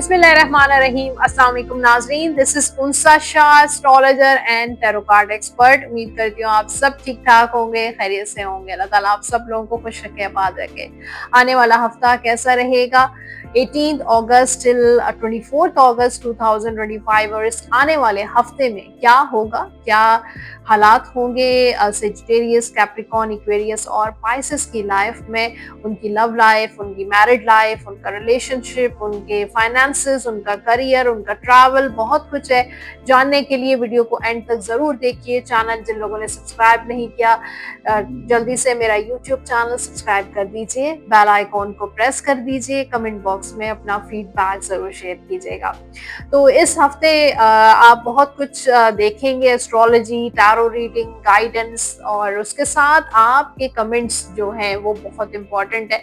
बिस्मिल्लाहिर्रहमानिर्रहीम। अस्सलाम वालेकुम नाज़रीन, this is Unsa Shah, astrologer and tarot card expert. उम्मीद करती हूँ आप सब ठीक ठाक होंगे, खैरियत से होंगे। अल्लाह ताला आप सब लोगों को खुश रखे, आबाद रखे। आने वाला हफ्ता कैसा रहेगा 18 अगस्त टिल 24 अगस्त 2025 और इस आने वाले हफ्ते में क्या होगा, क्या हालात होंगे सेजिटेरियस, कैप्रिकॉर्न, एक्वेरियस और पाइसेस की लाइफ में, उनकी लव लाइफ, उनकी मैरिड लाइफ, उनका रिलेशनशिप, उनके फाइनेंसेस, उनका करियर, उनका ट्रैवल, बहुत कुछ है जानने के लिए। वीडियो को एंड तक जरूर देखिए। चैनल जिन लोगों ने सब्सक्राइब नहीं किया जल्दी से मेरा यूट्यूब चैनल सब्सक्राइब कर दीजिए, बेल आइकॉन को प्रेस कर दीजिए, कमेंट बॉक्स में अपना फीडबैक जरूर शेयर कीजिएगा। तो इस हफ्ते आप बहुत कुछ देखेंगे, एस्ट्रोलॉजी, टैरो रीडिंग, गाइडेंस और उसके साथ आपके कमेंट्स जो हैं वो बहुत इंपॉर्टेंट है।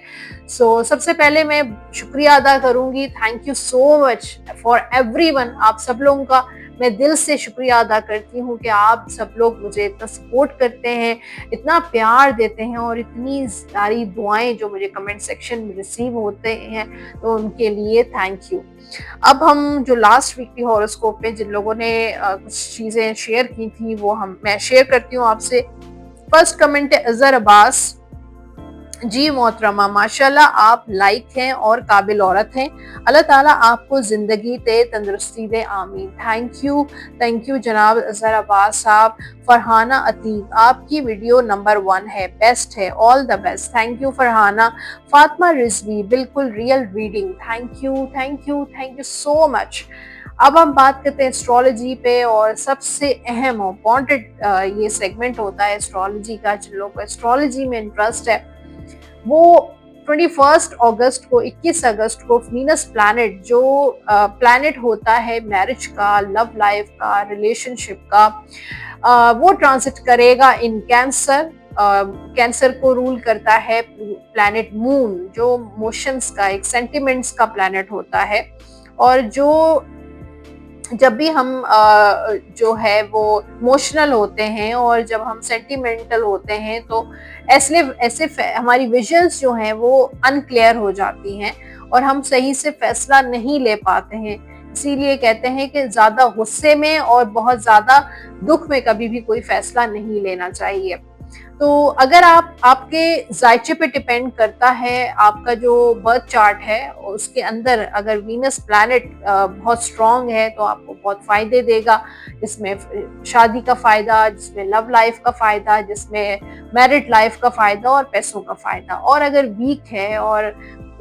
सो सबसे पहले मैं शुक्रिया अदा करूंगी, thank you so much for everyone. आप सब लोगों का मैं दिल से शुक्रिया अदा करती हूँ कि आप सब लोग मुझे इतना सपोर्ट करते हैं, इतना प्यार देते हैं और इतनी सारी दुआएं जो मुझे कमेंट सेक्शन में रिसीव होते हैं, तो उनके लिए थैंक यू। अब हम जो लास्ट वीक की हॉरोस्कोप में जिन लोगों ने कुछ चीजें शेयर की थी वो मैं शेयर करती हूँ आपसे। फर्स्ट कमेंट है अजहर अब्बास जी। मोहतरमा, माशाल्लाह आप लाइक हैं और काबिल औरत हैं। अल्लाह ताला आपको जिंदगी दे, तंदुरुस्ती दे, आमीन। थैंक यू जनाब अजहर अब्बास साहब। फरहाना अतीक, आपकी वीडियो नंबर 1 है, बेस्ट है, all the best. Thank you Farhana. Fatima Rizvi, बिल्कुल real reading, thank you so much. अब हम बात करते हैं एस्ट्रोलॉजी पे और सबसे अहम और इम्पॉर्टेंट ये सेगमेंट होता है एस्ट्रोलॉजी का। जिन लोगों को एस्ट्रोलॉजी में इंटरेस्ट है वो 21 अगस्त को, 21 अगस्त को वीनस प्लैनेट जो प्लैनेट होता है मैरिज का, लव लाइफ का, रिलेशनशिप का, वो ट्रांजिट करेगा इन कैंसर। कैंसर को रूल करता है प्लैनेट मून, जो मोशंस का, एक सेंटिमेंट्स का प्लैनेट होता है। और जो जब भी हम जो है वो इमोशनल होते हैं और जब हम सेंटिमेंटल होते हैं तो ऐसे हमारी विजन्स जो हैं वो अनक्लियर हो जाती हैं और हम सही से फैसला नहीं ले पाते हैं। इसीलिए कहते हैं कि ज्यादा गुस्से में और बहुत ज्यादा दुख में कभी भी कोई फैसला नहीं लेना चाहिए। तो अगर आपके जायचे पे डिपेंड करता है, आपका जो बर्थ चार्ट है उसके अंदर अगर वीनस प्लैनेट बहुत स्ट्रांग है तो आपको बहुत फायदे देगा, जिसमें शादी का फायदा, जिसमें लव लाइफ का फायदा, जिसमें मैरिड लाइफ का फायदा और पैसों का फायदा। और अगर वीक है और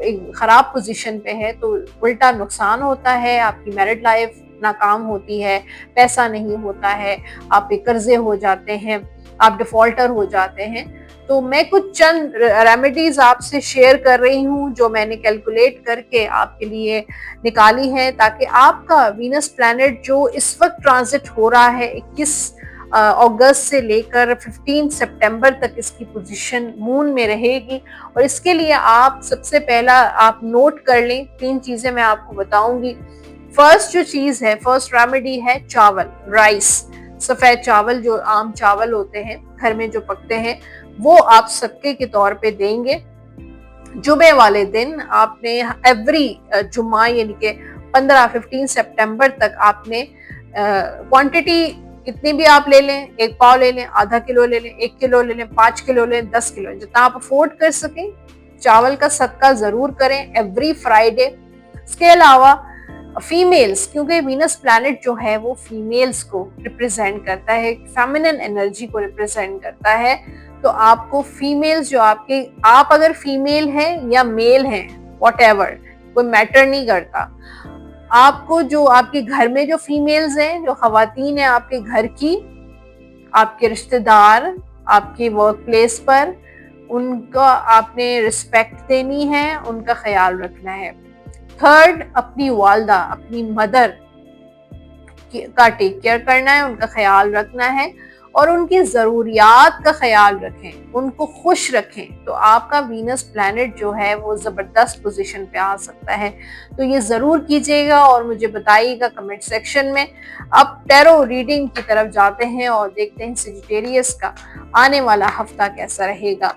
एक खराब पोजीशन पे है तो उल्टा नुकसान होता है, आपकी मैरिड लाइफ नाकाम होती है, पैसा नहीं होता है, आप पे कर्जे हो जाते हैं, आप डिफॉल्टर हो जाते हैं। तो मैं कुछ चंद रेमेडीज आपसे शेयर कर रही हूँ जो मैंने कैलकुलेट करके आपके लिए निकाली है, ताकि आपका वीनस प्लैनेट जो इस वक्त ट्रांजिट हो रहा है 21 अगस्त से लेकर 15 सितंबर तक इसकी पोजीशन मून में रहेगी। और इसके लिए आप सबसे पहला आप नोट कर लें, 3 चीजें मैं आपको बताऊंगी। फर्स्ट जो चीज है, फर्स्ट रेमेडी है चावल, राइस, सफेद चावल, जो आम चावल होते हैं घर में जो पकते हैं, वो आप सबके के तौर पे देंगे। जुमे वाले दिन आपने एवरी जुम्मा यानी कि 15-15 सितंबर तक आपने क्वांटिटी कितनी भी आप ले लें, 1 पाव ले लें, आधा किलो ले लें, 1 किलो ले लें, 5 किलो ले लें, 10 किलो, जितना आप अफोर्ड कर सकें चावल का सदका जरूर करें एवरी फ्राइडे। इसके अलावा फीमेल्स, क्योंकि वीनस प्लैनेट जो है वो फीमेल्स को रिप्रेजेंट करता है, फेमिनिन एनर्जी को रिप्रेजेंट करता है, तो आपको फीमेल्स जो आप अगर फीमेल हैं या मेल हैं, व्हाटएवर, कोई मैटर नहीं करता, आपको जो आपके घर में जो फीमेल्स हैं, जो खवातीन हैं आपके घर की, आपके रिश्तेदार, आपके वर्क प्लेस पर, उनका आपने रिस्पेक्ट देनी है, उनका ख्याल रखना है। थर्ड, अपनी वालदा, अपनी मदर का टेक केयर करना है, उनका ख्याल रखना है और उनकी जरूरियात का ख्याल रखें, उनको खुश रखें, तो आपका वीनस प्लैनेट जो है वो जबरदस्त पोजीशन पे आ सकता है। तो ये जरूर कीजिएगा और मुझे बताइएगा कमेंट सेक्शन में। अब टैरो रीडिंग की तरफ जाते हैं और देखते हैं सेजिटेरियस का आने वाला हफ्ता कैसा रहेगा।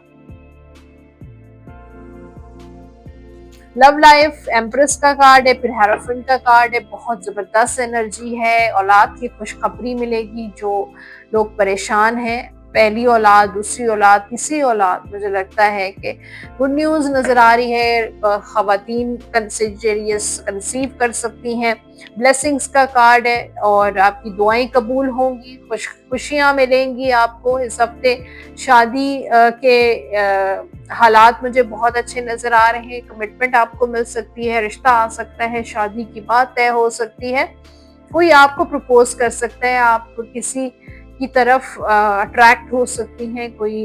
लव लाइफ एम्प्रेस का कार्ड है, फिर हेरोफेंट का कार्ड है। बहुत जबरदस्त एनर्जी है, औलाद की खुशखबरी मिलेगी। जो लोग परेशान हैं, पहली औलाद, दूसरी औलाद, तीसरी औलाद, मुझे लगता है कि गुड न्यूज नजर आ रही है। खवातीन कंसीव कर सकती हैं। ब्लेसिंग्स का कार्ड है और आपकी दुआएं कबूल होंगी, खुशियां मिलेंगी आपको इस हफ्ते। शादी के हालात मुझे बहुत अच्छे नजर आ रहे हैं। कमिटमेंट आपको मिल सकती है, रिश्ता आ सकता है, शादी की बात तय हो सकती है, कोई आपको प्रपोज कर सकता है, आप किसी की तरफ अट्रैक्ट हो सकती हैं, कोई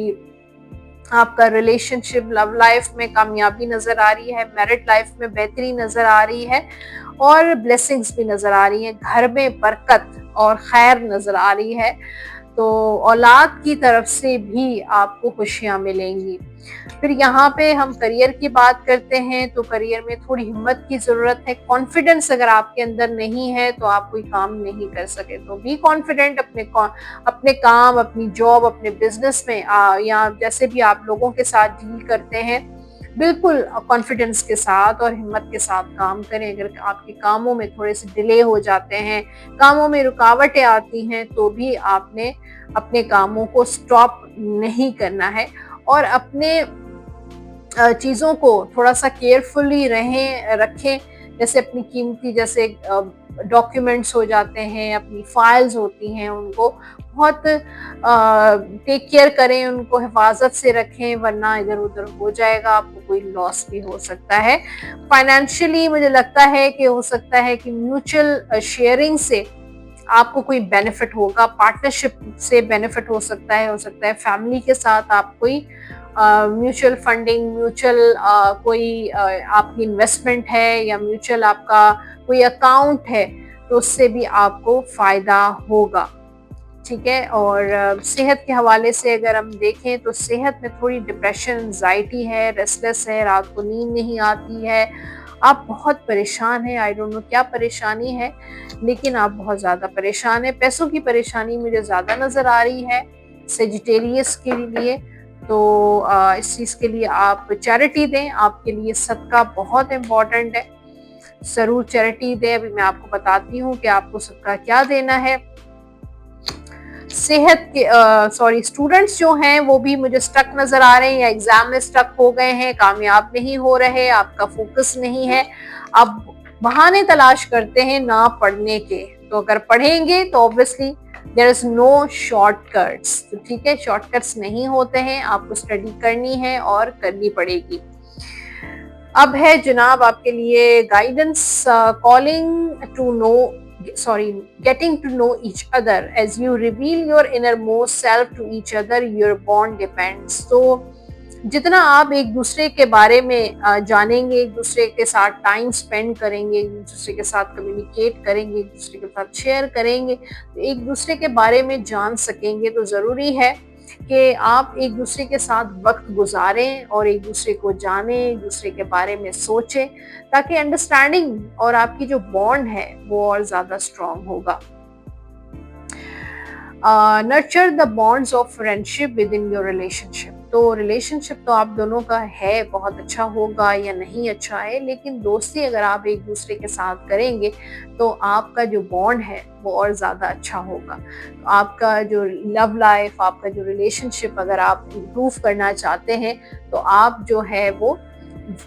आपका रिलेशनशिप, लव लाइफ में कामयाबी नजर आ रही है, मैरिड लाइफ में बेहतरी नजर आ रही है और ब्लेसिंग्स भी नजर आ रही है। घर में बरकत और खैर नजर आ रही है। तो औलाद की तरफ से भी आपको खुशियां मिलेंगी। फिर यहाँ पे हम करियर की बात करते हैं तो करियर में थोड़ी हिम्मत की जरूरत है। कॉन्फिडेंस अगर आपके अंदर नहीं है तो आप कोई काम नहीं कर सके, तो बी कॉन्फिडेंट अपने काम, अपनी जॉब, अपने बिजनेस में या जैसे भी आप लोगों के साथ डील करते हैं, बिल्कुल कॉन्फिडेंस के साथ और हिम्मत के साथ काम करें। अगर आपके कामों में थोड़े से डिले हो जाते हैं, कामों में रुकावटें आती हैं, तो भी आपने अपने कामों को स्टॉप नहीं करना है और अपने चीज़ों को थोड़ा सा केयरफुली रखें। जैसे अपनी कीमती, जैसे डॉक्यूमेंट्स हो जाते हैं, अपनी फाइल्स होती हैं, उनको बहुत टेक केयर करें, उनको हिफाजत से रखें, वरना इधर उधर हो जाएगा, आपको कोई लॉस भी हो सकता है। फाइनेंशियली मुझे लगता है कि हो सकता है कि म्यूचुअल शेयरिंग से आपको कोई बेनिफिट होगा, पार्टनरशिप से बेनिफिट हो सकता है फैमिली के साथ आप कोई म्यूचुअल फंडिंग, म्यूचुअल कोई आपकी इन्वेस्टमेंट है या म्यूचुअल आपका कोई अकाउंट है, तो उससे भी आपको फायदा होगा। ठीक है। और सेहत के हवाले से अगर हम देखें तो सेहत में थोड़ी डिप्रेशन, एंजाइटी है, रेस्टलेस है, रात को नींद नहीं आती है, आप बहुत परेशान हैं। आई डोंट नो क्या परेशानी है, लेकिन आप बहुत ज़्यादा परेशान हैं। पैसों की परेशानी मुझे ज़्यादा नज़र आ रही है सेजिटेरियस के लिए। तो इस चीज़ के लिए आप चैरिटी दें, आपके लिए सदका बहुत इम्पोर्टेंट है, ज़रूर चैरिटी दें। अभी मैं आपको बताती हूँ कि आपको सदका क्या देना है। सेहत के स्टूडेंट्स जो हैं वो भी मुझे स्टक नजर आ रहे हैं या एग्जाम में स्टक हो गए हैं, कामयाब नहीं हो रहे, आपका फोकस नहीं है, आप बहाने तलाश करते हैं ना पढ़ने के। तो अगर पढ़ेंगे तो obviously there is no shortcuts. तो ठीक है, शॉर्टकट्स नहीं होते हैं, आपको स्टडी करनी है और करनी पड़ेगी। अब है जनाब आपके लिए guidance, getting to know each other as you reveal your innermost self to each other, your bond depends। तो जितना आप एक दूसरे के बारे में जानेंगे, एक दूसरे के साथ टाइम स्पेंड करेंगे, एक दूसरे के साथ कम्युनिकेट करेंगे, एक दूसरे के साथ शेयर करेंगे, तो एक दूसरे के बारे में जान सकेंगे। तो ज़रूरी है कि आप एक दूसरे के साथ वक्त गुजारें और एक दूसरे को जानें, एक दूसरे के बारे में सोचें, ताकि अंडरस्टैंडिंग और आपकी जो बॉन्ड है वो और ज़्यादा स्ट्रॉन्ग होगा। Nurture the bonds of friendship with in your relationship. तो रिलेशनशिप तो आप दोनों का है, बहुत अच्छा होगा या नहीं अच्छा है, लेकिन दोस्ती अगर आप एक दूसरे के साथ करेंगे तो आपका जो बॉन्ड है वो और ज़्यादा अच्छा होगा। तो आपका जो लव लाइफ, आपका जो रिलेशनशिप अगर आप इम्प्रूव करना चाहते हैं तो आप जो है वो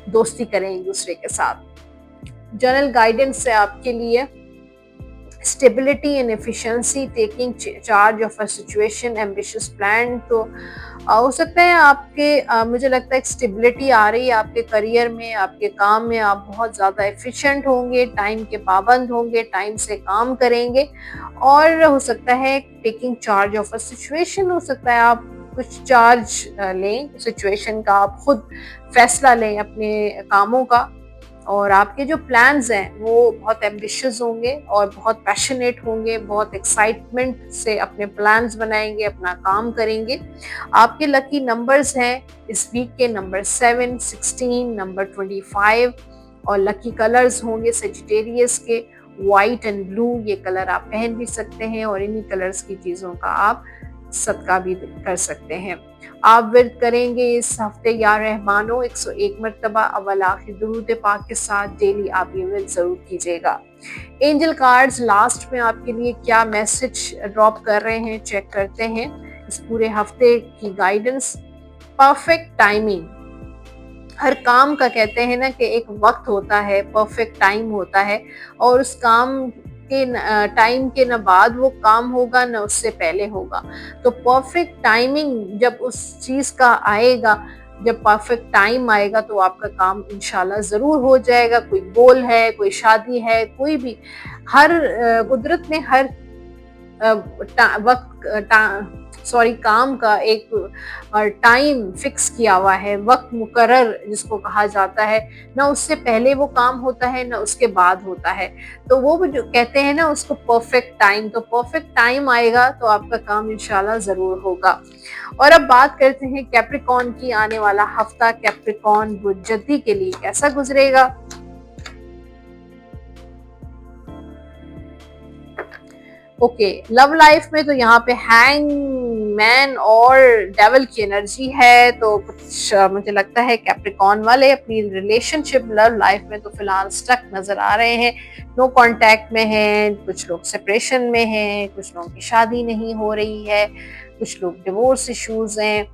दोस्ती करें एक दूसरे के साथ। जनरल गाइडेंस है आपके लिए stability and efficiency, taking charge of a situation, ambitious plan. तो हो सकता है आपके मुझे लगता है स्टेबिलिटी आ रही है आपके करियर में, आपके काम में, आप बहुत ज़्यादा एफिशिएंट होंगे, टाइम के पाबंद होंगे, टाइम से काम करेंगे। और हो सकता है taking charge of a situation, हो सकता है आप कुछ चार्ज लें सिचुएशन का, आप खुद फैसला लें अपने कामों का। और आपके जो प्लान्स हैं वो बहुत एम्बिशियस होंगे और बहुत पैशनेट होंगे, बहुत एक्साइटमेंट से अपने प्लान्स बनाएंगे, अपना काम करेंगे। आपके लकी नंबर्स हैं इस वीक के नंबर 7, 16, नंबर 25 और लकी कलर्स होंगे सेजिटेरियस के वाइट एंड ब्लू। ये कलर आप पहन भी सकते हैं और इन्हीं कलर्स की चीज़ों का आप सदका भी कर सकते हैं। आप विर्द करेंगे इस हफ्ते या रहमानो 101 मरतबा अव्वल आखिर दुरूद पाक के साथ डेली आप ये विर्द जरूर कीजिएगा। एंजल कार्ड्स लास्ट में आपके लिए क्या मैसेज ड्रॉप कर रहे हैं चेक करते हैं। इस पूरे हफ्ते की गाइडेंस, परफेक्ट टाइमिंग। हर काम का कहते हैं ना कि एक वक्त होता है, परफेक्ट टाइम होता है, और उस काम के टाइम के न बाद वो काम होगा न उससे पहले होगा। तो परफेक्ट टाइमिंग जब उस चीज का आएगा, जब परफेक्ट टाइम आएगा तो आपका काम इंशाल्लाह जरूर हो जाएगा। कोई गोल है, कोई शादी है, कोई भी, हर कुदरत ने हर वक्त सॉरी काम का एक टाइम फिक्स किया हुआ है, वक्त मुकर्रर जिसको कहा जाता है। ना उससे पहले वो काम होता है ना उसके बाद होता है। तो वो जो कहते हैं ना उसको परफेक्ट टाइम, तो परफेक्ट टाइम आएगा तो आपका काम इंशाल्लाह जरूर होगा। और अब बात करते हैं कैप्रिकॉर्न की। आने वाला हफ्ता कैप्रिकॉर्न बुज्जती के लिए कैसा गुजरेगा। ओके, लव लाइफ में तो यहाँ पे हैंगमैन और डेविल की एनर्जी है। तो कुछ मुझे लगता है कैप्रिकॉर्न वाले अपनी रिलेशनशिप लव लाइफ में तो फिलहाल स्टक नजर आ रहे हैं, नो कांटेक्ट में हैं। कुछ लोग सेपरेशन में हैं, कुछ लोगों की शादी नहीं हो रही है, कुछ लोग डिवोर्स इश्यूज हैं,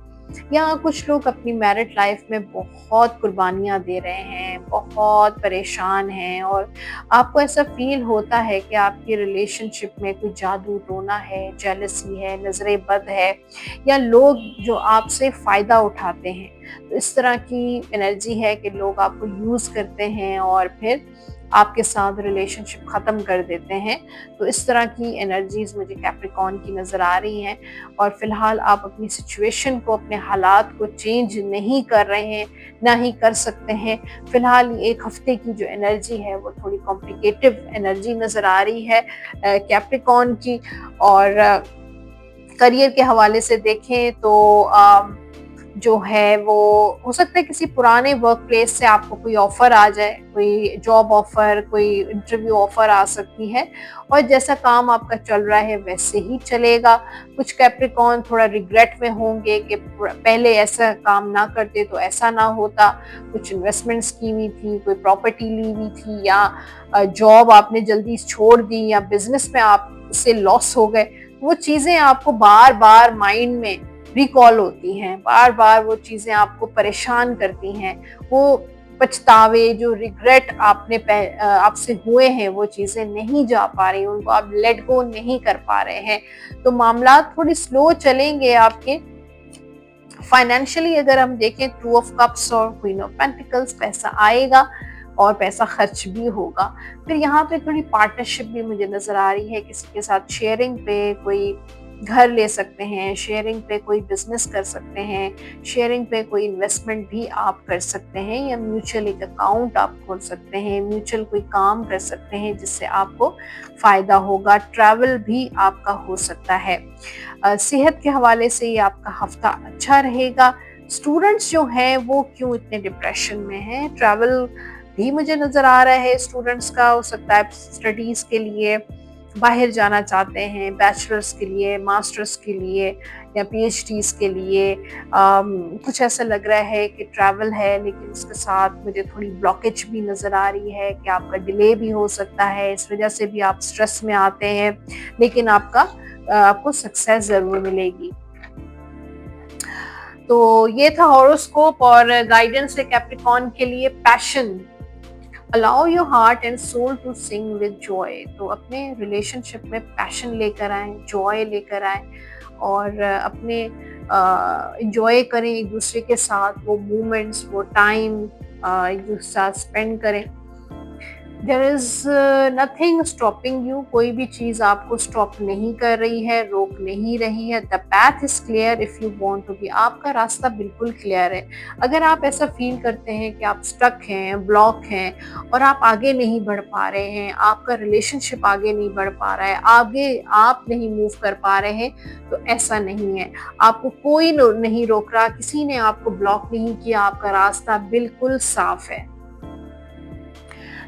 या कुछ लोग अपनी मैरिड लाइफ में बहुत कुर्बानियां दे रहे हैं, बहुत परेशान हैं, और आपको ऐसा फील होता है कि आपकी रिलेशनशिप में कोई जादू टोना है, जेलसी है, नजरे बद है, या लोग जो आपसे फायदा उठाते हैं। तो इस तरह की एनर्जी है कि लोग आपको यूज करते हैं और फिर आपके साथ रिलेशनशिप खत्म कर देते हैं। तो इस तरह की एनर्जीज मुझे कैप्रिकॉर्न की नजर आ रही हैं। और फिलहाल आप अपनी सिचुएशन को, अपने हालात को चेंज नहीं कर रहे हैं, ना ही कर सकते हैं। फिलहाल एक हफ्ते की जो एनर्जी है वो थोड़ी कॉम्प्लिकेटिव एनर्जी नजर आ रही है कैप्रिकॉर्न की। और करियर के हवाले से देखें तो जो है वो हो सकता है किसी पुराने वर्क प्लेस से आपको कोई ऑफर आ जाए, कोई जॉब ऑफर, कोई इंटरव्यू ऑफर आ सकती है, और जैसा काम आपका चल रहा है वैसे ही चलेगा। कुछ कैप्रिकॉर्न थोड़ा रिग्रेट में होंगे कि पहले ऐसा काम ना करते तो ऐसा ना होता। कुछ इन्वेस्टमेंट्स की हुई थी, कोई प्रॉपर्टी ली हुई थी, या जॉब आपने जल्दी छोड़ दी, या बिजनेस में आपसे लॉस हो गए। वो चीजें आपको बार बार माइंड में रिकॉल होती हैं, बार बार वो चीजें आपको परेशान करती हैं। वो पछतावे, जो रिग्रेट आपसे हुए हैं, वो चीजें नहीं जा पा रही, उनको आप लेट गो नहीं कर पा रहे हैं। तो मामला थोड़ी स्लो चलेंगे आपके। फाइनेंशियली अगर हम देखें, टू ऑफ कप्स और क्वीन ऑफ पेंटिकल्स, पैसा आएगा और पैसा खर्च भी होगा। फिर यहाँ पे थोड़ी पार्टनरशिप भी मुझे नजर आ रही है, किसी के साथ शेयरिंग पे कोई घर ले सकते हैं, शेयरिंग पे कोई बिजनेस कर सकते हैं, शेयरिंग पे कोई इन्वेस्टमेंट भी आप कर सकते हैं, या म्यूचुअल एक अकाउंट आप खोल सकते हैं, म्यूचुअल कोई काम कर सकते हैं जिससे आपको फायदा होगा। ट्रैवल भी आपका हो सकता है। सेहत के हवाले से ये आपका हफ्ता अच्छा रहेगा। स्टूडेंट्स जो हैं वो क्यों इतने डिप्रेशन में हैं, ट्रैवल भी मुझे नजर आ रहा है स्टूडेंट्स का। हो सकता है स्टडीज के लिए बाहर जाना चाहते हैं, बैचलर्स के लिए, मास्टर्स के लिए, या पीएचडीज के लिए। कुछ ऐसा लग रहा है कि ट्रैवल है, लेकिन उसके साथ मुझे थोड़ी ब्लॉकेज भी नज़र आ रही है कि आपका डिले भी हो सकता है। इस वजह से भी आप स्ट्रेस में आते हैं, लेकिन आपको सक्सेस ज़रूर मिलेगी। तो ये था हॉरोस्कोप और गाइडेंस है कैप्रिकॉर्न के लिए। Passion, allow your heart and soul to sing with joy. तो अपने रिलेशनशिप में पैशन लेकर आए, जॉय लेकर आए, और अपने इंजॉय करें एक दूसरे के साथ, वो मोमेंट्स, वो टाइम एक दूसरे के साथ स्पेंड करें। There is nothing stopping you, कोई भी चीज आपको स्टॉप नहीं कर रही है, रोक नहीं रही है। The path is clear if you want to be, आपका रास्ता बिल्कुल क्लियर है। अगर आप ऐसा फील करते हैं कि आप स्टक हैं, ब्लॉक हैं, और आप आगे नहीं बढ़ पा रहे हैं, आपका रिलेशनशिप आगे नहीं बढ़ पा रहा है, आगे आप नहीं मूव कर पा रहे हैं, तो ऐसा नहीं है। आपको कोई नहीं रोक रहा, किसी ने आपको ब्लॉक नहीं किया, आपका रास्ता बिल्कुल साफ है।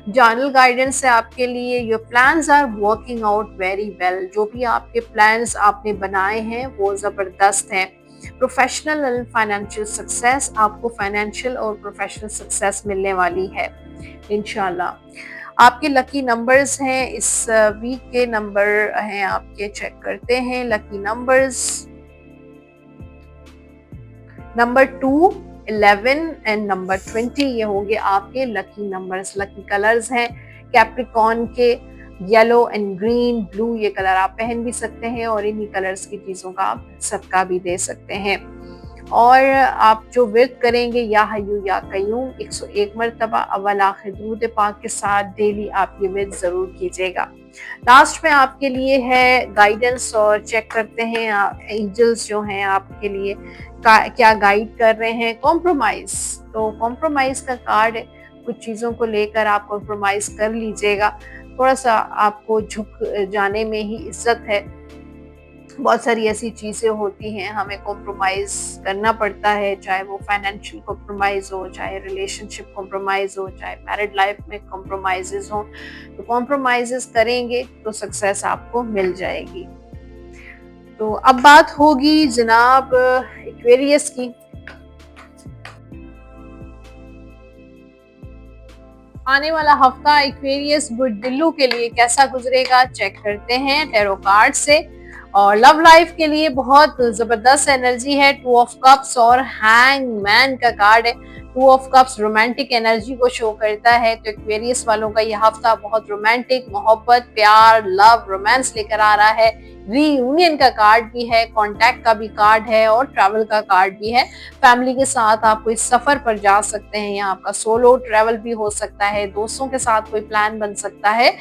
जर्नल गाइडेंस है आपके लिए। Your plans are working out very well, जो भी आपके प्लान्स आपने बनाए हैं वो जबरदस्त हैं। प्रोफेशनल एंड फाइनेंशियल सक्सेस, आपको फाइनेंशियल और प्रोफेशनल सक्सेस मिलने वाली है इंशाल्लाह। आपके लकी नंबर्स हैं इस वीक के नंबर हैं आपके, चेक करते हैं lucky numbers. Number 2, 11 and number 20 ये होंगे आपके लकी नंबर्स। लकी कलर्स हैं कैप्रिकॉर्न के येलो एंड ग्रीन, ब्लू, ये कलर आप पहन भी सकते हैं और इन्हीं कलर्स की चीजों का आप सदका भी दे सकते हैं। और आप जो विर्द करेंगे या हय्यू या कय्यूम 101 मरतबा अव्वल आखिर दुरूद पाक के साथ डेली आप ये विर्द जरूर कीजिएगा। लास्ट में आपके लिए है गाइडेंस और चेक करते हैं एंजल्स जो हैं आपके लिए क्या गाइड कर रहे हैं। कॉम्प्रोमाइज, तो कॉम्प्रोमाइज का कार्ड है, कुछ चीजों को लेकर आप कॉम्प्रोमाइज कर लीजिएगा। थोड़ा सा आपको झुक जाने में ही इज्जत है। बहुत सारी ऐसी चीजें होती हैं हमें कॉम्प्रोमाइज करना पड़ता है, चाहे वो फाइनेंशियल कॉम्प्रोमाइज हो, चाहे रिलेशनशिप कॉम्प्रोमाइज हो, चाहे मैरिड लाइफ में कॉम्प्रोमाइजेस हो। तो कॉम्प्रोमाइजेस करेंगे तो सक्सेस आपको मिल जाएगी। तो अब बात होगी जनाब एक्वेरियस की। आने वाला हफ्ता एक्वेरियस बुर्दिल्लू के लिए कैसा गुजरेगा चेक करते हैं टैरो कार्ड से। और लव लाइफ के लिए बहुत जबरदस्त एनर्जी है, 2 ऑफ कप्स और हैंगमैन का कार्ड है। 2 ऑफ कप्स रोमांटिक एनर्जी को शो करता है, तो एक्वेरियस वालों का यह हफ्ता बहुत रोमांटिक, मोहब्बत, प्यार, लव, रोमांस लेकर आ रहा है। रीयूनियन का कार्ड भी है, कांटेक्ट का भी कार्ड है और ट्रैवल का कार्ड भी है। फैमिली के साथ आप कोई सफर पर जा सकते हैं, या आपका सोलो ट्रैवल भी हो सकता है, दोस्तों के साथ कोई प्लान बन सकता है।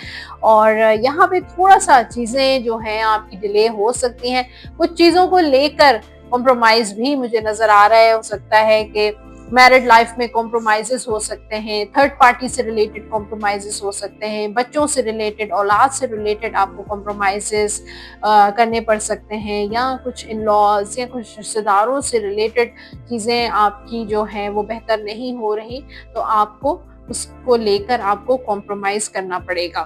और यहाँ पे थोड़ा सा चीजें जो हैं आपकी डिले हो सकती हैं, कुछ चीजों को लेकर कॉम्प्रोमाइज भी मुझे नजर आ रहा है। हो सकता है कि मैरिड लाइफ में कॉम्प्रोमाइजेस हो सकते हैं, थर्ड पार्टी से रिलेटेड कॉम्प्रोमाइजेस हो सकते हैं, बच्चों से रिलेटेड, औलाद से रिलेटेड आपको कॉम्प्रोमाइजेस करने पड़ सकते हैं, या कुछ इन लॉज या कुछ रिश्तेदारों से रिलेटेड चीज़ें आपकी जो हैं वो बेहतर नहीं हो रही, तो आपको उसको लेकर आपको कॉम्प्रोमाइज करना पड़ेगा।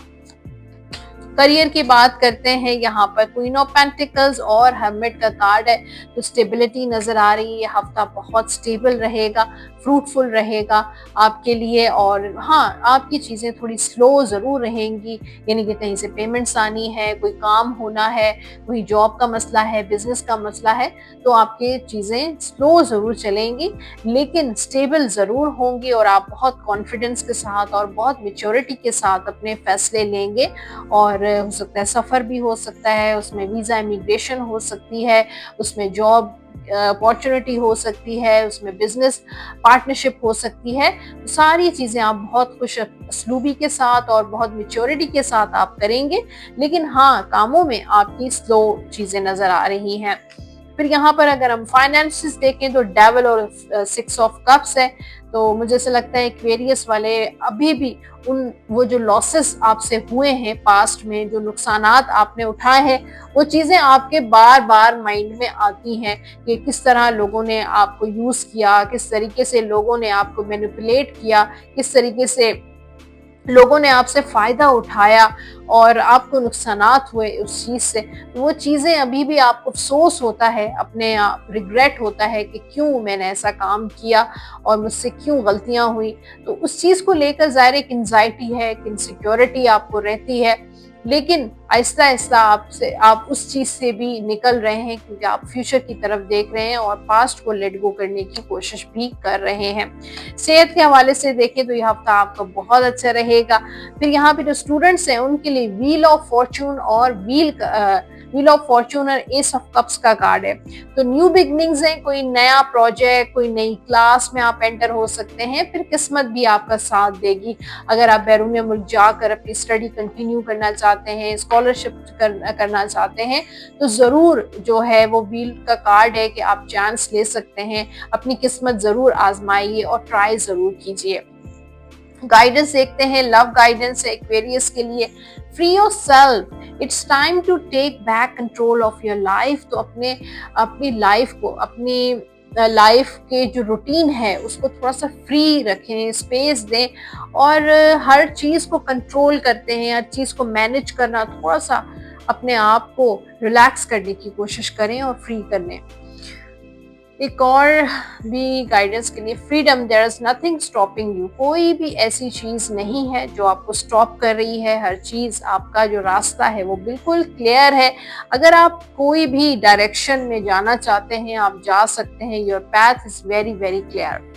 करियर की बात करते हैं, यहाँ पर क्वीन ऑफ पेंटिकल्स और हर्मिट का कार्ड है, तो स्टेबिलिटी नजर आ रही है। हफ्ता बहुत स्टेबल रहेगा, फ्रूटफुल रहेगा आपके लिए। और हाँ, आपकी चीजें थोड़ी स्लो जरूर रहेंगी, यानी कि कहीं से पेमेंट्स आनी है, कोई काम होना है, कोई जॉब का मसला है, बिजनेस का मसला है, तो आपकी चीजें स्लो जरूर चलेंगी लेकिन स्टेबल जरूर होंगी। और आप बहुत कॉन्फिडेंस के साथ और बहुत मेच्योरिटी के साथ अपने फैसले लेंगे। और हो सकता है सफर भी हो सकता है, उसमें वीजा इमिग्रेशन हो सकती है, उसमें जॉब अपॉर्चुनिटी हो सकती है, उसमें बिजनेस पार्टनरशिप हो सकती है। तो सारी चीजें आप बहुत खुश असलूबी के साथ और बहुत मेच्योरिटी के साथ आप करेंगे, लेकिन हाँ, कामों में आपकी स्लो चीजें नजर आ रही हैं। फिर यहाँ पर अगर हम फाइनेंसेस देखें तो डेविल और 6 ऑफ कप्स है, तो मुझे ऐसा लगता है एक्वेरियस वाले अभी भी वो जो लॉसेस आपसे हुए हैं पास्ट में, जो नुकसानात आपने उठाए हैं, वो चीजें आपके बार बार माइंड में आती हैं कि किस तरह लोगों ने आपको यूज किया, किस तरीके से लोगों ने आपको मैनिपुलेट किया, किस तरीके से लोगों ने आपसे फायदा उठाया और आपको नुकसानात हुए उस चीज से। वो चीजें अभी भी आपको अफसोस होता है, अपने आप रिग्रेट होता है कि क्यों मैंने ऐसा काम किया और मुझसे क्यों गलतियां हुई। तो उस चीज को लेकर ज़ाहिर एक एंजाइटी है, एक इनसिक्योरिटी आपको रहती है, लेकिन आहिस्ता आहिस्ता आप उस चीज से भी निकल रहे हैं, क्योंकि आप फ्यूचर की तरफ देख रहे हैं और पास्ट को लेट गो करने की कोशिश भी कर रहे हैं। सेहत के हवाले से देखें तो यह हफ्ता आपका बहुत अच्छा रहेगा। फिर यहाँ पे जो स्टूडेंट्स हैं उनके लिए व्हील ऑफ फॉर्चून और व्हील ऑफ फॉर्चून और एस ऑफ कप्स का कार्ड है, तो न्यू बिगनिंग्स है, कोई नया प्रोजेक्ट, कोई नई क्लास में आप एंटर हो सकते हैं। फिर किस्मत भी आपका साथ देगी। अगर आप बैरून मुल्क जाकर अपनी स्टडी कंटिन्यू करना चाहते हैं, स्कॉलरशिप करना चाहते हैं, तो जरूर जो है वो व्हील का कार्ड है कि आप चांस ले सकते हैं, अपनी किस्मत जरूर आजमाइए और ट्राई जरूर कीजिए। गाइडेंस देखते हैं, लव गाइडेंस है एक्वेरियस के लिए, free your self, it's time to take back control of your life. तो अपनी लाइफ को, अपनी लाइफ के जो रूटीन है उसको थोड़ा सा फ्री रखें, स्पेस दें, और हर चीज को कंट्रोल करते हैं, हर चीज को मैनेज करना, थोड़ा सा अपने आप को रिलैक्स करने की कोशिश करें और फ्री करने। एक और भी गाइडेंस के लिए, freedom, there is nothing stopping you. कोई भी ऐसी चीज नहीं है जो आपको स्टॉप कर रही है। हर चीज, आपका जो रास्ता है वो बिल्कुल क्लियर है। अगर आप कोई भी डायरेक्शन में जाना चाहते हैं, आप जा सकते हैं। Your path is very very clear.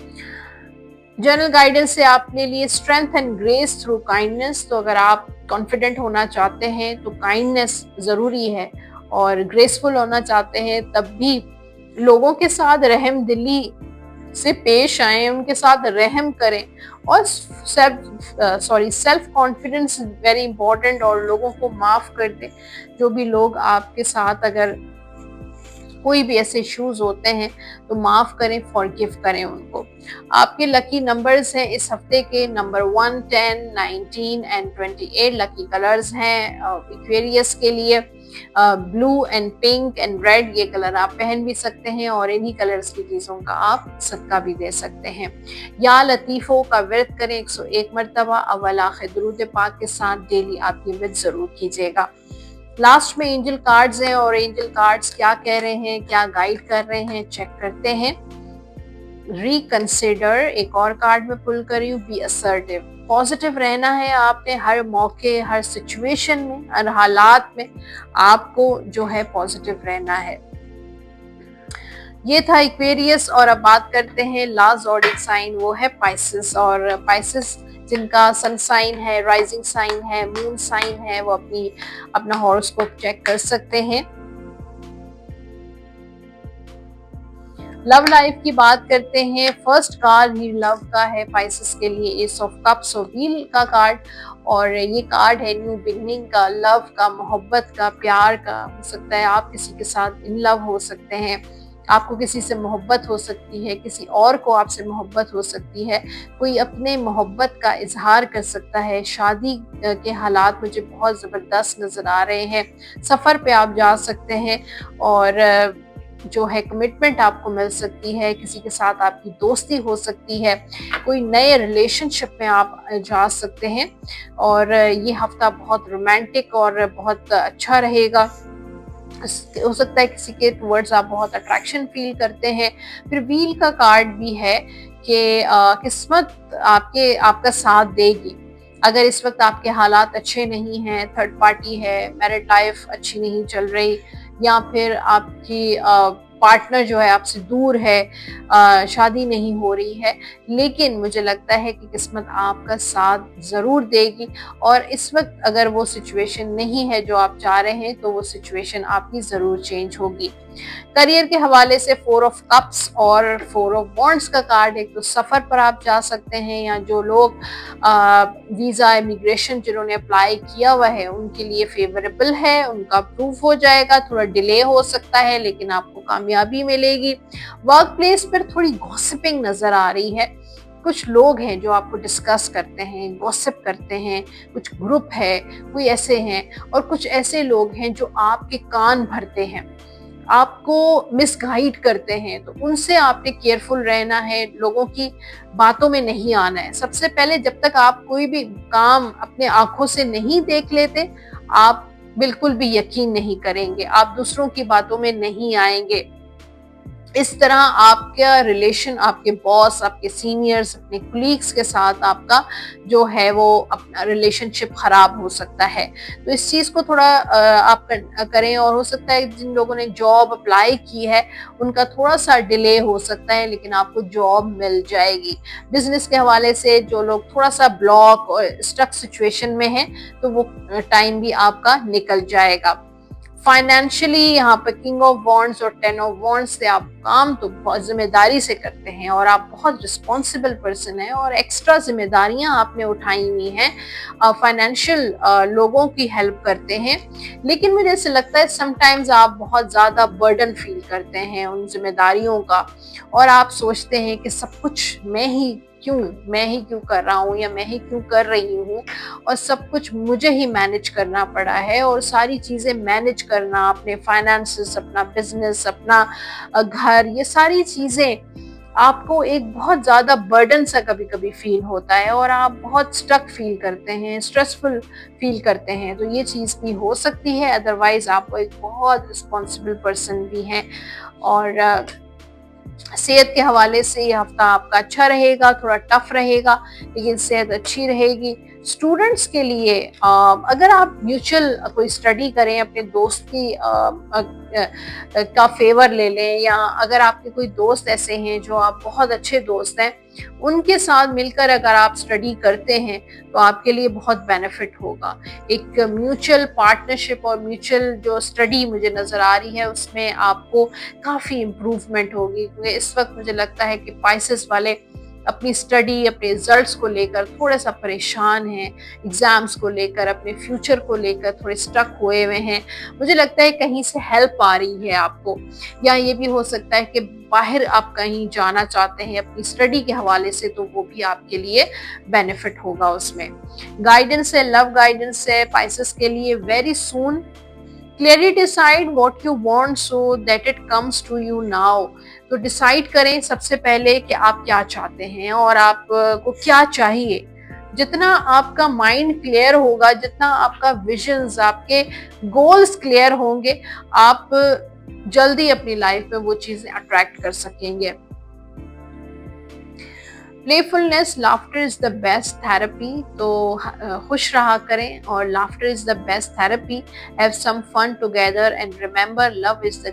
General guidance से आपने लिए strength and grace through kindness. तो अगर आप कॉन्फिडेंट होना चाहते हैं तो काइंडनेस जरूरी है, और ग्रेसफुल होना चाहते हैं तब भी लोगों के साथ रहम दिली से पेश आए, उनके साथ रहम करें। और सेल्फ कॉन्फिडेंस वेरी इंपॉर्टेंट, और लोगों को माफ कर दें। जो भी लोग आपके साथ अगर कोई भी ऐसे इश्यूज होते हैं तो माफ करें, फॉरगिव करें उनको। आपके लकी नंबर्स हैं इस हफ्ते के नंबर 1, 10, 19 एंड 28। लकी कलर्स हैं एक्वेरियस के लिए blue and pink and red. ये कलर आप पहन भी सकते हैं और इन्हीं कलर्स की चीजों का आप सदका भी दे सकते हैं। या लतीफों का व्रत करें 101 मरतबा अव्वल आखिर दुरूद पाक के साथ। डेली आप ये व्रत जरूर कीजिएगा। लास्ट में एंजल कार्ड्स हैं, और एंजल कार्ड्स क्या कह रहे हैं, क्या गाइड कर रहे हैं, चेक करते हैं। रिकंसिडर एक और कार्ड में पुल कर रही हूँ। बी असर्टिव, पॉजिटिव रहना है आपने हर मौके, हर सिचुएशन में, हर हालात में आपको जो है पॉजिटिव रहना है। ये था एक्वेरियस। और अब बात करते हैं लास्ट ज़ोडिएक साइन, वो है पाइसेस। और पाइसेस जिनका सन साइन है, राइजिंग साइन है, मून साइन है, वो अपना हॉरोस्कोप चेक कर सकते हैं। लव लाइफ की बात करते हैं। फर्स्ट कार्ड न्यू लव का है पाइसेस के लिए, एस ऑफ कप्स और व्हील का कार्ड। और ये कार्ड है न्यू बिगनिंग का, लव का, मोहब्बत का, प्यार का। हो सकता है आप किसी के साथ इन लव हो सकते हैं, आपको किसी से मोहब्बत हो सकती है, किसी और को आपसे मोहब्बत हो सकती है। कोई अपने मोहब्बत का इजहार कर सकता है। शादी के हालात मुझे बहुत ज़बरदस्त नज़र आ रहे हैं। सफ़र पे आप जा सकते हैं, और जो है कमिटमेंट आपको मिल सकती है। किसी के साथ आपकी दोस्ती हो सकती है, कोई नए रिलेशनशिप में आप जा सकते हैं। और ये हफ्ता बहुत रोमांटिक और बहुत अच्छा रहेगा। हो सकता है किसी के टुवर्ड्स आप बहुत अट्रैक्शन फील करते हैं। फिर व्हील का कार्ड भी है कि किस्मत आपका साथ देगी। अगर इस वक्त आपके हालात अच्छे नहीं हैं, थर्ड पार्टी है, मैरिड लाइफ अच्छी नहीं चल रही, या फिर आपकी पार्टनर जो है आपसे दूर है, शादी नहीं हो रही है, लेकिन मुझे लगता है कि किस्मत आपका साथ ज़रूर देगी। और इस वक्त अगर वो सिचुएशन नहीं है जो आप चाह रहे हैं, तो वो सिचुएशन आपकी ज़रूर चेंज होगी। करियर के हवाले से 4 ऑफ कप्स और 4 ऑफ वॉन्ड्स का कार्ड है। तो सफ़र पर आप जा सकते हैं, या जो लोग वीज़ा इमिग्रेशन जिन्होंने अप्लाई किया हुआ है उनके लिए फेवरेबल है, उनका अप्रूव हो जाएगा। थोड़ा डिले हो सकता है लेकिन आपको कामयाबी मिलेगी। वर्क प्लेस पर थोड़ी गॉसिपिंग नज़र आ रही है। कुछ लोग हैं जो आपको डिस्कस करते हैं, गॉसिप करते हैं, कुछ ग्रुप है, कोई ऐसे हैं। और कुछ ऐसे लोग हैं जो आपके कान भरते हैं, आपको मिसगाइड करते हैं, तो उनसे आपने केयरफुल रहना है। लोगों की बातों में नहीं आना है। सबसे पहले जब तक आप कोई भी काम अपने आंखों से नहीं देख लेते, आप बिल्कुल भी यकीन नहीं करेंगे, आप दूसरों की बातों में नहीं आएंगे। इस तरह आपका रिलेशन आपके बॉस, आपके सीनियर्स, अपने कुलीग्स के साथ आपका जो है वो अपना रिलेशनशिप खराब हो सकता है। तो इस चीज़ को थोड़ा आप करें। और हो सकता है जिन लोगों ने जॉब अप्लाई की है उनका थोड़ा सा डिले हो सकता है, लेकिन आपको जॉब मिल जाएगी। बिजनेस के हवाले से जो लोग थोड़ा सा ब्लॉक और स्टक सिचुएशन में हैं, तो वो टाइम भी आपका निकल जाएगा। फाइनेंशियली यहाँ पे किंग ऑफ वॉन्ड्स और 10 ऑफ वॉन्ड्स से आप काम तो बहुत जिम्मेदारी से करते हैं, और आप बहुत रिस्पॉन्सिबल पर्सन हैं, और एक्स्ट्रा जिम्मेदारियां आपने उठाई हुई हैं। फाइनेंशियल लोगों की हेल्प करते हैं, लेकिन मुझे ऐसे लगता है समटाइम्स आप बहुत ज़्यादा बर्डन फील करते हैं उन जिम्मेदारियों का, और आप सोचते हैं कि सब कुछ मैं ही क्यों कर रहा हूँ, या मैं ही क्यों कर रही हूँ, और सब कुछ मुझे ही मैनेज करना पड़ा है। और सारी चीज़ें मैनेज करना, अपने फाइनेंसेस, अपना बिजनेस, अपना घर, ये सारी चीज़ें आपको एक बहुत ज़्यादा बर्डन सा कभी कभी फील होता है, और आप बहुत स्ट्रक फील करते हैं, स्ट्रेसफुल फील करते हैं। तो ये चीज़ भी हो सकती है। अदरवाइज आप एक बहुत रिस्पॉन्सिबल पर्सन भी हैं, और सेहत के हवाले से ये हफ्ता आपका अच्छा रहेगा, थोड़ा टफ रहेगा लेकिन सेहत अच्छी रहेगी। स्टूडेंट्स के लिए अगर आप म्यूचुअल कोई स्टडी करें, अपने दोस्त की का फेवर ले लें, या अगर आपके कोई दोस्त ऐसे हैं जो आप बहुत अच्छे दोस्त हैं, उनके साथ मिलकर अगर आप स्टडी करते हैं तो आपके लिए बहुत बेनिफिट होगा। एक म्यूचुअल पार्टनरशिप और म्यूचुअल जो स्टडी मुझे नज़र आ रही है उसमें आपको काफ़ी इम्प्रूवमेंट होगी, क्योंकि इस वक्त मुझे लगता है कि पाइसेस वाले अपनी स्टडी, अपने रिजल्ट्स को लेकर थोड़ा सा परेशान हैं, एग्जाम्स को लेकर, अपने फ्यूचर को लेकर थोड़े स्टक हुए हुए हैं। मुझे लगता है कहीं से हेल्प आ रही है आपको, या ये भी हो सकता है कि बाहर आप कहीं जाना चाहते हैं अपनी स्टडी के हवाले से, तो वो भी आपके लिए बेनिफिट होगा उसमें। गाइडेंस है, लव गाइडेंस है पाइसेस के लिए very soon. Clearly decide what you want so that it comes to you now. तो डिसाइड करें सबसे पहले कि आप क्या चाहते हैं और आपको क्या चाहिए। जितना आपका माइंड क्लियर होगा, जितना आपका विजन्स, आपके गोल्स क्लियर होंगे, आप जल्दी अपनी लाइफ में वो चीजें अट्रैक्ट कर सकेंगे। Playfulness, laughter is the best therapy. तो खुश रहा करें और laughter is the best therapy. Have some fun together and remember love is the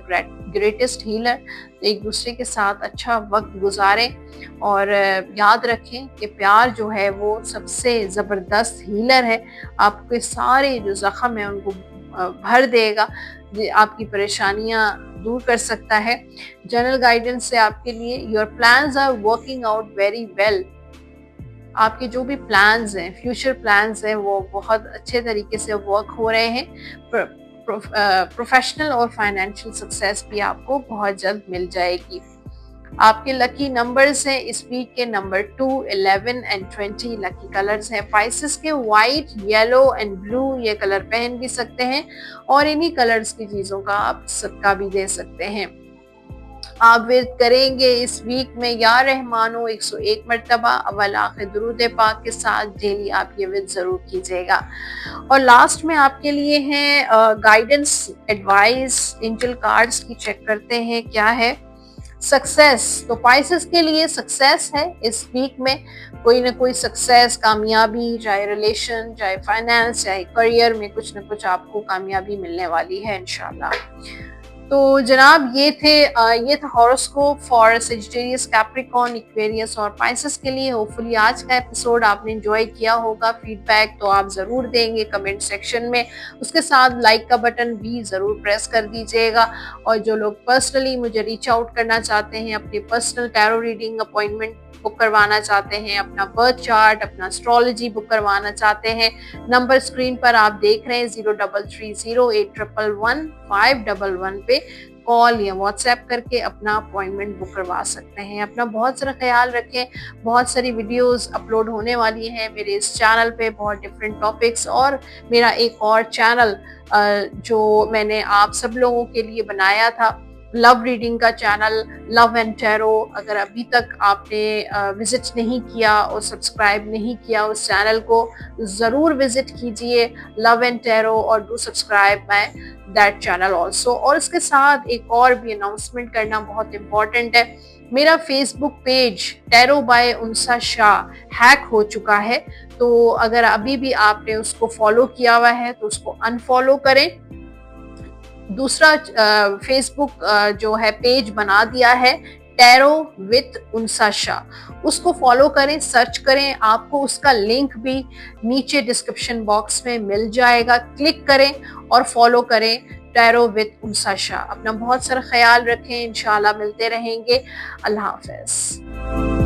greatest healer. तो एक दूसरे के साथ अच्छा वक्त गुजारें और याद रखें कि प्यार जो है वो सबसे ज़बरदस्त हीलर है। आपके सारे जो ज़ख्म है उनको भर देगा, आपकी परेशानियां दूर कर सकता है। जनरल गाइडेंस से आपके लिए, your plans are working out very well. आपके जो भी प्लान्स हैं, फ्यूचर प्लान्स हैं, वो बहुत अच्छे तरीके से वर्क हो रहे हैं। प्रोफेशनल और फाइनेंशियल सक्सेस भी आपको बहुत जल्द मिल जाएगी। आपके लकी नंबर्स हैं इस वीक के नंबर 2, 11 एंड 20। लकी कलर्स हैं पाइसेस के वाइट, येलो एंड ब्लू। ये कलर पहन भी सकते हैं और इन्हीं कलर्स की चीजों का आप सदका भी दे सकते हैं। आप विर्द करेंगे इस वीक में या रहमानो 101 मरतबा अव्वल आखिर दुरूद पाक के साथ। डेली आप ये विर्द जरूर कीजिएगा। और लास्ट में आपके लिए है गाइडेंस, एडवाइस, एंजल कार्ड्स की चेक करते हैं क्या है। सक्सेस, तो पाइसेस के लिए सक्सेस है इस वीक में, कोई ना कोई सक्सेस, कामयाबी, चाहे रिलेशन, चाहे फाइनेंस, चाहे करियर में कुछ ना कुछ आपको कामयाबी मिलने वाली है इंशाल्लाह। तो जनाब ये था horoscope for Sagittarius, Capricorn, Aquarius और पाइसेस के लिए। होपफुली आज का एपिसोड आपने एंजॉय किया होगा। फीडबैक तो आप ज़रूर देंगे कमेंट सेक्शन में, उसके साथ लाइक का बटन भी ज़रूर प्रेस कर दीजिएगा। और जो लोग पर्सनली मुझे रीच आउट करना चाहते हैं, अपनी personal tarot reading appointment book करवाना चाहते हैं, अपना बर्थ चार्ट, अपना एस्ट्रोलॉजी बुक करवाना चाहते हैं, नंबर स्क्रीन पर आप देख रहे हैं 0330811511 पे कॉल या व्हाट्सएप करके अपना अपॉइंटमेंट बुक करवा सकते हैं। अपना बहुत सारा ख्याल रखें। बहुत सारी वीडियोस अपलोड होने वाली हैं मेरे इस चैनल पे, बहुत डिफरेंट टॉपिक्स। और मेरा एक और चैनल जो मैंने आप सब लोगों के लिए बनाया था, लव रीडिंग का चैनल, लव एंड टैरो, अगर अभी तक आपने विजिट नहीं किया और सब्सक्राइब नहीं किया उस चैनल को, ज़रूर विजिट कीजिए लव एंड टैरो और do subscribe my that channel also. और इसके साथ एक और भी अनाउंसमेंट करना बहुत इम्पॉर्टेंट है। मेरा Facebook page tarot by Unsa Shah hack हो चुका है, तो अगर अभी भी आपने उसको फॉलो किया हुआ है तो उसको अनफॉलो करें। दूसरा फेसबुक जो है पेज बना दिया है टैरो विथ उनसा शाह, उसको फॉलो करें, सर्च करें, आपको उसका लिंक भी नीचे डिस्क्रिप्शन बॉक्स में मिल जाएगा। क्लिक करें और फॉलो करें टैरो विथ उनसा शाह। अपना बहुत सारा ख्याल रखें, इंशाल्लाह मिलते रहेंगे। अल्लाह हाफ़िज़।